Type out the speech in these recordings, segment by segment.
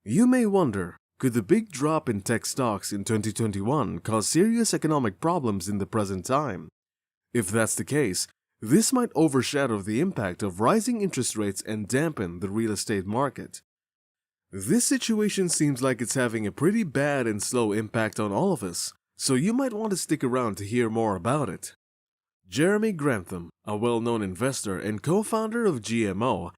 You may wonder, could the big drop in tech stocks in 2021 cause serious economic problems in the present time? If that's the case, this might overshadow the impact of rising interest rates and dampen the real estate market. This situation seems like it's having a pretty bad and slow impact on all of us, so you might want to stick around to hear more about it. Jeremy Grantham, a well-known investor and co-founder of GMO,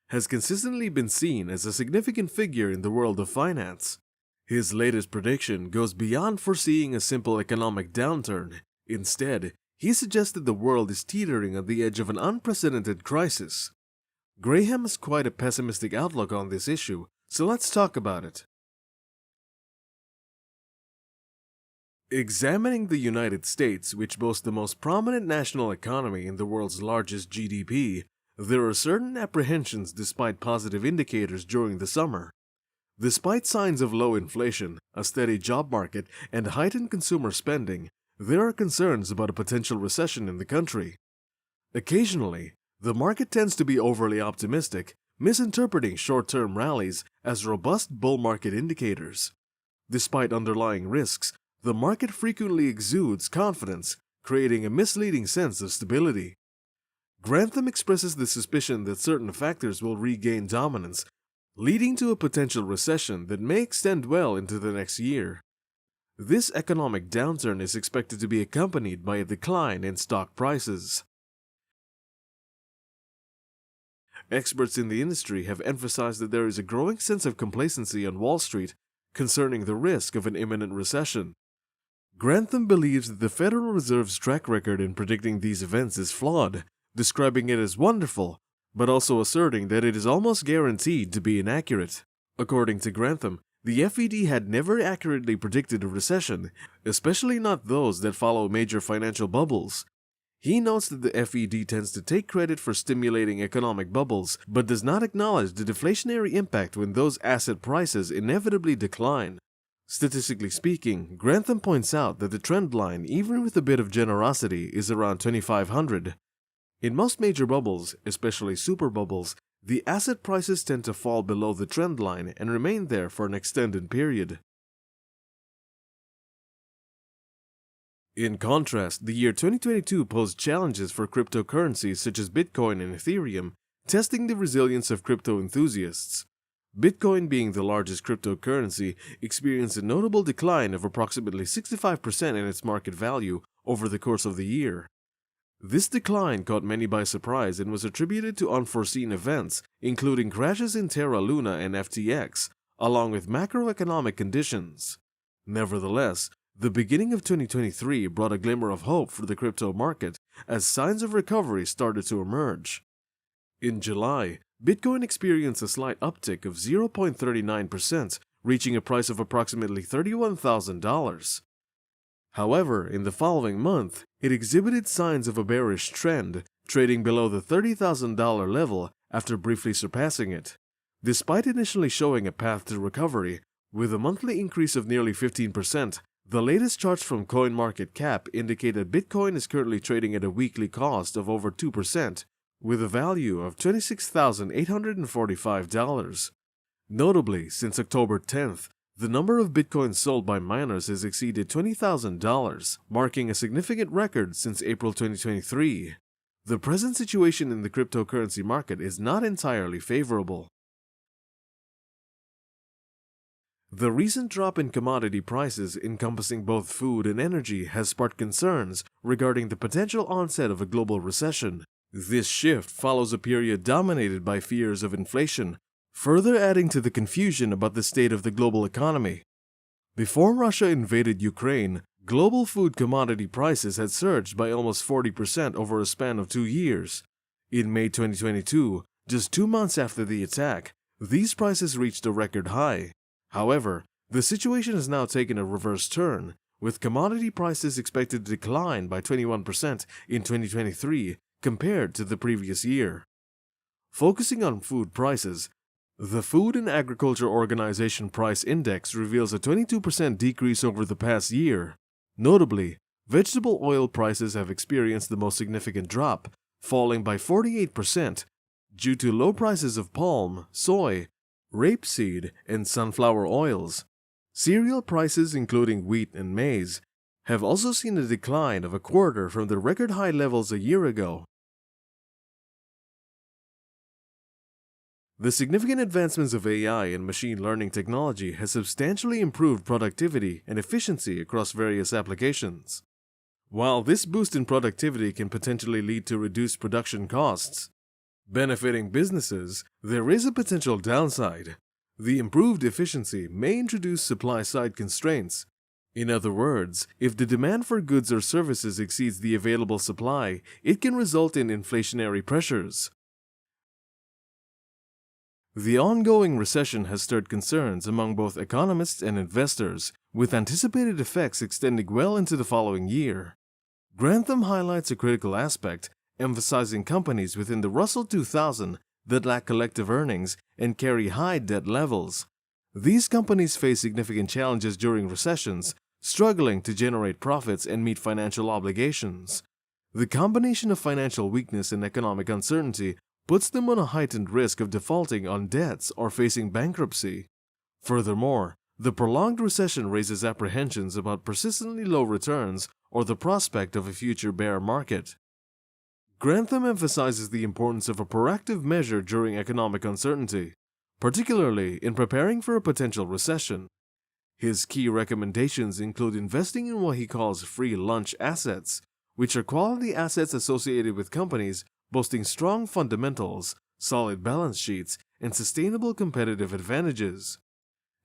has consistently been seen as a significant figure in the world of finance. His latest prediction goes beyond foreseeing a simple economic downturn. Instead, he suggested the world is teetering on the edge of an unprecedented crisis. Graham has quite a pessimistic outlook on this issue, so let's talk about it. Examining the United States, which boasts the most prominent national economy in the world's largest GDP, there are certain apprehensions despite positive indicators during the summer. Despite signs of low inflation, a steady job market, and heightened consumer spending, there are concerns about a potential recession in the country. Occasionally, the market tends to be overly optimistic, misinterpreting short-term rallies as robust bull market indicators. Despite underlying risks, the market frequently exudes confidence, creating a misleading sense of stability. Grantham expresses the suspicion that certain factors will regain dominance, leading to a potential recession that may extend well into the next year. This economic downturn is expected to be accompanied by a decline in stock prices. Experts in the industry have emphasized that there is a growing sense of complacency on Wall Street concerning the risk of an imminent recession. Grantham believes that the Federal Reserve's track record in predicting these events is flawed, describing it as wonderful, but also asserting that it is almost guaranteed to be inaccurate. According to Grantham, the FED had never accurately predicted a recession, especially not those that follow major financial bubbles. He notes that the FED tends to take credit for stimulating economic bubbles, but does not acknowledge the deflationary impact when those asset prices inevitably decline. Statistically speaking, Grantham points out that the trend line, even with a bit of generosity, is around 2,500. In most major bubbles, especially super bubbles, the asset prices tend to fall below the trend line and remain there for an extended period. In contrast, the year 2022 posed challenges for cryptocurrencies such as Bitcoin and Ethereum, testing the resilience of crypto enthusiasts. Bitcoin, being the largest cryptocurrency, experienced a notable decline of approximately 65% in its market value over the course of the year. This decline caught many by surprise and was attributed to unforeseen events, including crashes in Terra Luna and FTX, along with macroeconomic conditions. Nevertheless, the beginning of 2023 brought a glimmer of hope for the crypto market as signs of recovery started to emerge. In July, Bitcoin experienced a slight uptick of 0.39%, reaching a price of approximately $31,000. However, in the following month, it exhibited signs of a bearish trend, trading below the $30,000 level after briefly surpassing it. Despite initially showing a path to recovery, with a monthly increase of nearly 15%, the latest charts from CoinMarketCap indicate that Bitcoin is currently trading at a weekly cost of over 2%, with a value of $26,845. Notably, since October 10th, the number of Bitcoins sold by miners has exceeded $20,000, marking a significant record since April 2023. The present situation in the cryptocurrency market is not entirely favorable. The recent drop in commodity prices encompassing both food and energy has sparked concerns regarding the potential onset of a global recession. This shift follows a period dominated by fears of inflation, further adding to the confusion about the state of the global economy. Before Russia invaded Ukraine, global food commodity prices had surged by almost 40% over a span of 2 years. In May 2022, just 2 months after the attack, these prices reached a record high. However, the situation has now taken a reverse turn, with commodity prices expected to decline by 21% in 2023 compared to the previous year. Focusing on food prices, the Food and Agriculture Organization Price Index reveals a 22% decrease over the past year. Notably, vegetable oil prices have experienced the most significant drop, falling by 48% due to low prices of palm, soy, rapeseed, and sunflower oils. Cereal prices, including wheat and maize, have also seen a decline of a quarter from the record high levels a year ago. The significant advancements of AI and machine learning technology has substantially improved productivity and efficiency across various applications. While this boost in productivity can potentially lead to reduced production costs, benefiting businesses, there is a potential downside. The improved efficiency may introduce supply-side constraints. In other words, if the demand for goods or services exceeds the available supply, it can result in inflationary pressures. The ongoing recession has stirred concerns among both economists and investors, with anticipated effects extending well into the following year. Grantham highlights a critical aspect, emphasizing companies within the Russell 2000 that lack collective earnings and carry high debt levels. These companies face significant challenges during recessions, struggling to generate profits and meet financial obligations. The combination of financial weakness and economic uncertainty puts them on a heightened risk of defaulting on debts or facing bankruptcy. Furthermore, the prolonged recession raises apprehensions about persistently low returns or the prospect of a future bear market. Grantham emphasizes the importance of a proactive measure during economic uncertainty, particularly in preparing for a potential recession. His key recommendations include investing in what he calls free lunch assets, which are quality assets associated with companies boasting strong fundamentals, solid balance sheets, and sustainable competitive advantages.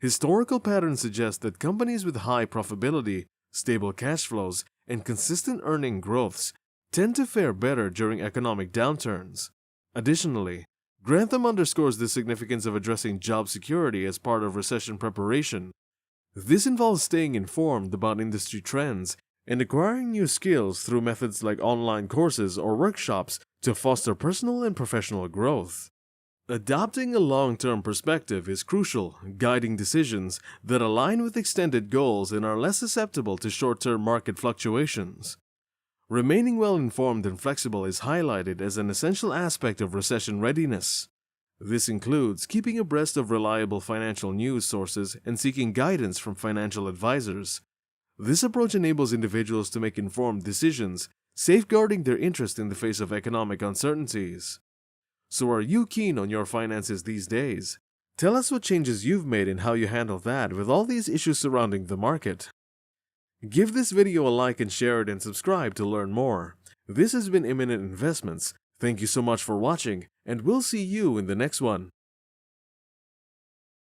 Historical patterns suggest that companies with high profitability, stable cash flows, and consistent earning growths tend to fare better during economic downturns. Additionally, Grantham underscores the significance of addressing job security as part of recession preparation. This involves staying informed about industry trends and acquiring new skills through methods like online courses or workshops to foster personal and professional growth. Adopting a long-term perspective is crucial, guiding decisions that align with extended goals and are less susceptible to short-term market fluctuations. Remaining well-informed and flexible is highlighted as an essential aspect of recession readiness. This includes keeping abreast of reliable financial news sources and seeking guidance from financial advisors. This approach enables individuals to make informed decisions, safeguarding their interest in the face of economic uncertainties. So are you keen on your finances these days? Tell us what changes you've made and how you handle that with all these issues surrounding the market. Give this video a like and share it and subscribe to learn more. This has been Eminent Investments. Thank you so much for watching, and we'll see you in the next one.